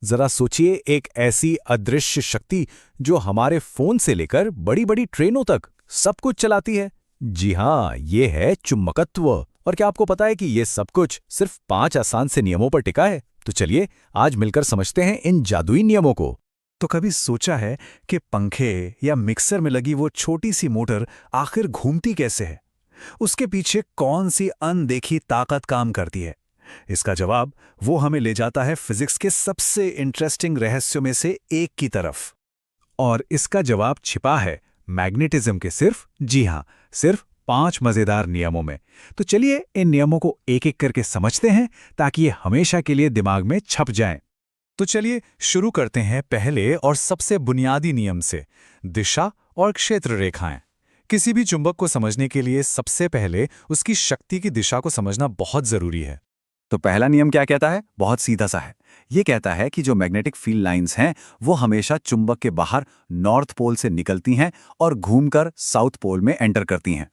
जरा सोचिए, एक ऐसी अदृश्य शक्ति जो हमारे फोन से लेकर बड़ी बड़ी ट्रेनों तक सब कुछ चलाती है। जी हाँ, ये है चुंबकत्व। और क्या आपको पता है कि ये सब कुछ सिर्फ 5 आसान से नियमों पर टिका है? तो चलिए आज मिलकर समझते हैं इन जादुई नियमों को। तो कभी सोचा है कि पंखे या मिक्सर में लगी वो छोटी सी मोटर आखिर घूमती कैसे है? उसके पीछे कौन सी अनदेखी ताकत काम करती है? इसका जवाब वो हमें ले जाता है फिजिक्स के सबसे इंटरेस्टिंग रहस्यों में से एक की तरफ। और इसका जवाब छिपा है मैग्नेटिज्म के सिर्फ 5 मजेदार नियमों में। तो चलिए इन नियमों को एक एक करके समझते हैं ताकि ये हमेशा के लिए दिमाग में छप जाएं। तो चलिए शुरू करते हैं पहले और सबसे बुनियादी नियम से, दिशा और क्षेत्र रेखाएं। किसी भी चुंबक को समझने के लिए सबसे पहले उसकी शक्ति की दिशा को समझना बहुत जरूरी है। तो पहला नियम क्या कहता है? बहुत सीधा सा है। ये कहता है कि जो मैग्नेटिक फील्ड लाइंस हैं वो हमेशा चुंबक के बाहर नॉर्थ पोल से निकलती हैं और घूमकर साउथ पोल में एंटर करती हैं।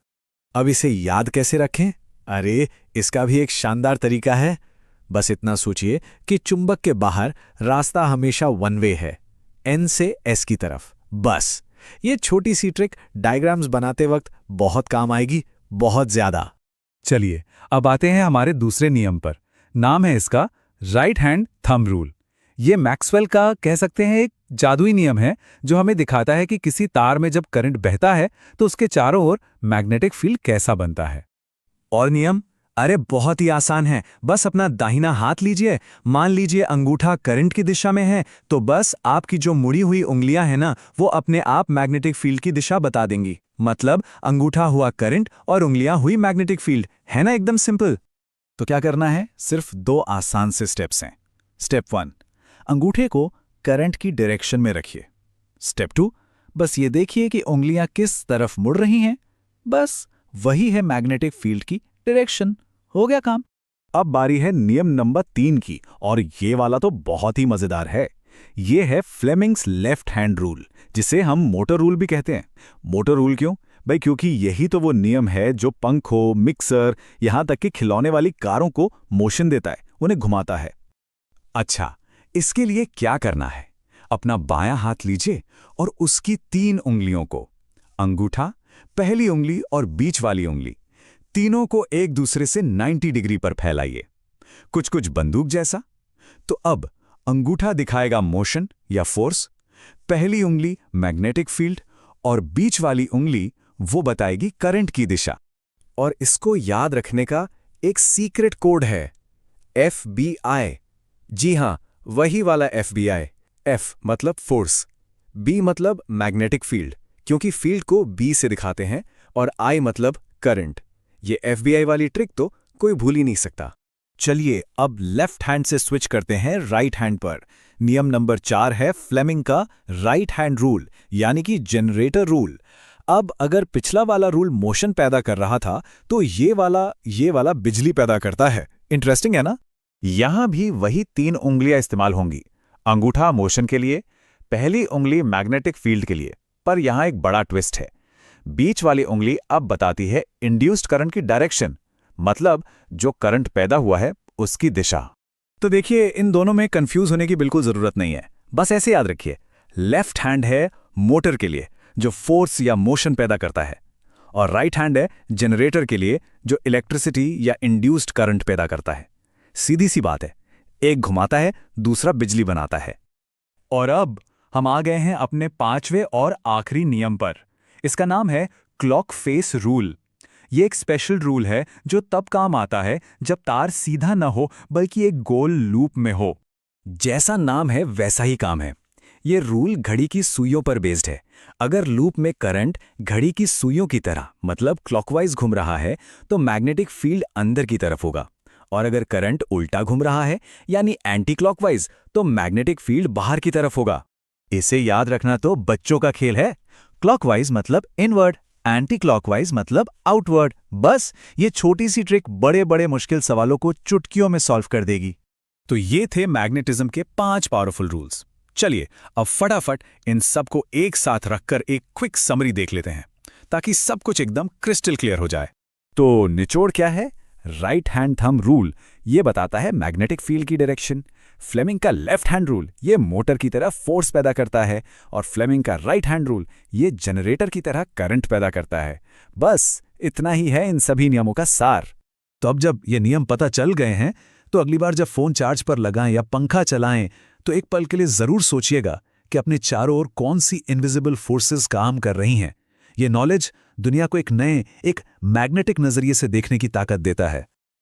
अब इसे याद कैसे रखें? अरे, इसका भी एक शानदार तरीका है। बस इतना सोचिए कि चुंबक के बाहर रास्ता हमेशा वन वे है, एन से एस की तरफ। बस ये छोटी सी ट्रिक डायग्राम्स बनाते वक्त बहुत काम आएगी, बहुत ज्यादा। चलिए अब आते हैं हमारे दूसरे नियम पर। नाम है इसका राइट हैंड थंब रूल। ये मैक्सवेल का कह सकते हैं एक जादुई नियम है जो हमें दिखाता है कि किसी तार में जब करंट बहता है तो उसके चारों ओर मैग्नेटिक फील्ड कैसा बनता है। और नियम? अरे बहुत ही आसान है। बस अपना दाहिना हाथ लीजिए, मान लीजिए अंगूठा करंट की दिशा में है, तो बस आपकी जो मुड़ी हुई उंगलियां हैं ना, वो अपने आप मैग्नेटिक फील्ड की दिशा बता देंगी। मतलब अंगूठा हुआ करंट और उंगलियां हुई मैग्नेटिक फील्ड। है ना एकदम सिंपल। तो क्या करना है? सिर्फ 2 आसान से स्टेप्स हैं। स्टेप 1, अंगूठे को करंट की डायरेक्शन में रखिए। स्टेप 2, बस ये देखिए कि उंगलियां किस तरफ मुड़ रही हैं। बस वही है मैग्नेटिक फील्ड की डायरेक्शन। हो गया काम। अब बारी है नियम नंबर 3 की, और ये वाला तो बहुत ही मजेदार है। ये है फ्लेमिंग्स लेफ्ट हैंड रूल, जिसे हम मोटर रूल भी कहते हैं। मोटर रूल क्यों? भाई क्योंकि यही तो वो नियम है जो पंखों, मिक्सर, यहां तक कि खिलौने वाली कारों को मोशन देता है, उन्हें घुमाता है। अच्छा, इसके लिए क्या करना है? अपना बायां हाथ लीजिए और उसकी 3 उंगलियों को, अंगूठा, पहली उंगली और बीच वाली उंगली, तीनों को एक दूसरे से 90 डिग्री पर फैलाइए, कुछ बंदूक जैसा। तो अब अंगूठा दिखाएगा मोशन या फोर्स, पहली उंगली मैग्नेटिक फील्ड और बीच वाली उंगली वो बताएगी करंट की दिशा। और इसको याद रखने का एक सीक्रेट कोड है, FBI। जी हाँ, वही वाला FBI। F मतलब फोर्स, B मतलब मैग्नेटिक फील्ड, क्योंकि फील्ड को B से दिखाते हैं, और I मतलब करंट। ये FBI वाली ट्रिक तो कोई भूल ही नहीं सकता। चलिए अब लेफ्ट हैंड से स्विच करते हैं राइट हैंड पर। नियम नंबर 4 है फ्लेमिंग का राइट हैंड रूल, यानी कि जनरेटर रूल। अब अगर पिछला वाला रूल मोशन पैदा कर रहा था, तो ये वाला बिजली पैदा करता है। इंटरेस्टिंग है ना? यहां भी वही 3 उंगलियां इस्तेमाल होंगी। अंगूठा मोशन के लिए, पहली उंगली मैग्नेटिक फील्ड के लिए। पर यहां एक बड़ा ट्विस्ट है। बीच वाली उंगली अब बताती है इंड्यूस्ड करंट की डायरेक्शन, मतलब जो करंट पैदा हुआ है उसकी दिशा। तो देखिए, इन दोनों में कंफ्यूज होने की बिल्कुल जरूरत नहीं है। बस ऐसे याद रखिए, लेफ्ट हैंड है मोटर के लिए जो फोर्स या मोशन पैदा करता है, और राइट हैंड है जनरेटर के लिए जो इलेक्ट्रिसिटी या इंड्यूस्ड करंट पैदा करता है। सीधी सी बात है, एक घुमाता है, दूसरा बिजली बनाता है। और अब हम आ गए हैं अपने 5वें और आखिरी नियम पर। इसका नाम है क्लॉक फेस रूल। ये एक स्पेशल रूल है जो तब काम आता है जब तार सीधा न हो बल्कि एक गोल लूप में हो। जैसा नाम है वैसा ही काम है। ये रूल घड़ी की सुइयों पर बेस्ड है। अगर लूप में करंट घड़ी की सुइयों की तरह मतलब क्लॉकवाइज घूम रहा है तो मैग्नेटिक फील्ड अंदर की तरफ होगा, और अगर करंट उल्टा घूम रहा है यानी एंटी क्लॉकवाइज तो मैग्नेटिक फील्ड बाहर की तरफ होगा। इसे याद रखना तो बच्चों का खेल है। क्लॉकवाइज मतलब इनवर्ड, एंटी क्लॉकवाइज मतलब आउटवर्ड। बस ये छोटी सी ट्रिक बड़े बड़े मुश्किल सवालों को चुटकियों में सॉल्व कर देगी। तो ये थे मैग्नेटिज्म के 5 पावरफुल रूल्स। चलिए अब फटाफट इन सबको एक साथ रखकर एक क्विक समरी देख लेते हैं ताकि सब कुछ एकदम क्रिस्टल क्लियर हो जाए। तो निचोड़ क्या है? राइट हैंड थंब रूल ये बताता है मैग्नेटिक फील्ड की डायरेक्शन। फ्लेमिंग का लेफ्ट हैंड रूल ये मोटर की तरह फोर्स पैदा करता है और फ्लेमिंग का राइट हैंड रूल ये जनरेटर की तरह करंट पैदा करता है। बस इतना ही है इन सभी नियमों का सार। तो अब जब ये नियम पता चल गए हैं तो अगली बार जब फोन चार्ज पर लगाएं या पंखा चलाएं तो एक पल के लिए जरूर सोचिएगा कि अपने चारों ओर कौन सी इनविजिबल फोर्सेस काम कर रही हैं। ये नॉलेज दुनिया को एक नए, एक मैग्नेटिक नजरिए से देखने की ताकत देता है।